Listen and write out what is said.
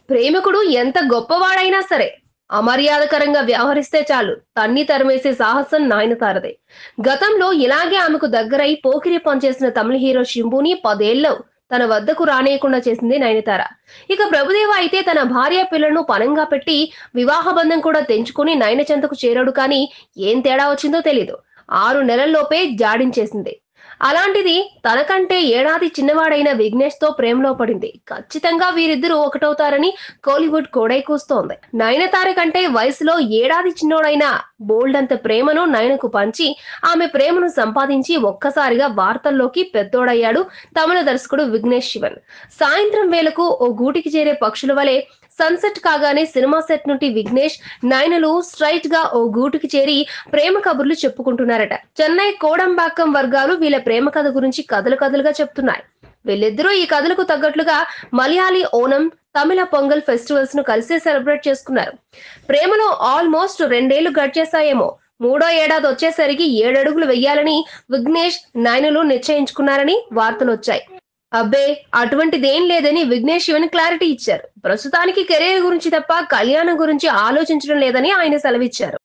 ప్రేమికుడు ఎంత గొప్పవాడైనా సరే అమర్యాదకరంగా వ్యవహరిస్తే చాలు తన్ని తరిమేసే సాహసం నయనతారదే. గతంలో ఇలాగే ఆమెకు దగ్గరై పోకిరి పనిచేసిన తమిళ హీరో శింబుని 10 ఏళ్లు తన వద్దకు రానియకుండా చేసింది నయనతార. ఇక ప్రభుదేవ అయితే తన భార్య పిల్లలను పనంగా పెట్టి వివాహ బంధం కూడా తెంచుకుని నయన చెంతకు చేరాడు. కానీ ఏం తేడా వచ్చిందో తెలీదు. 6 నెలల్లోపే జాడించేసింది. అలాంటిది తనకంటే ఏడాది చిన్నవాడైన విఘ్నేష్ తో ప్రేమలో పడింది. ఖచ్చితంగా వీరిద్దరూ ఒకటవుతారని కోలీవుడ్ కోడై కూస్తోంది. నయనతార కంటే వయసులో ఏడాది చిన్నోడైన బోల్డంత ప్రేమను నయనకు పంచి ఆమె ప్రేమను సంపాదించి ఒక్కసారిగా వార్తల్లోకి పెద్దోడయ్యాడు తమిళ దర్శకుడు విఘ్నేష్ శివన్. సాయంత్రం వేళకు ఓ గూటికి చేరే పక్షుల వలె సన్సెట్ కాగానే సినిమా సెట్ నుండి విఘ్నేష్, నయనలు స్ట్రైట్ గా ఓ గూటికి చేరి ప్రేమ కబుర్లు చెప్పుకుంటున్నారట. చెన్నై కోడంబాక్కం వర్గాలు వీళ్ళ ప్రేమ కథ గురించి కథలు కథలుగా చెప్తున్నాయి. వీళ్ళిద్దరూ ఈ కథలకు తగ్గట్లుగా మలయాళీ ఓనం, తమిళ పొంగల్ ఫెస్టివల్స్ ను కలిసే సెలబ్రేట్ చేసుకున్నారు. ప్రేమలో ఆల్మోస్ట్ 2 ఏళ్లు గడిచేశాయేమో. మూడో ఏడాది వచ్చేసరికి 7 అడుగులు వెయ్యాలని విఘ్నేష్, నయనలు నిశ్చయించుకున్నారని వార్తలొచ్చాయి. అబ్బే అటువంటిదేం లేదని విఘ్నేష్ శివన్ క్లారిటీ ఇచ్చారు. ప్రస్తుతానికి కెరీర్ గురించి తప్ప కళ్యాణం గురించి ఆలోచించడం లేదని ఆయన సెలవిచ్చారు.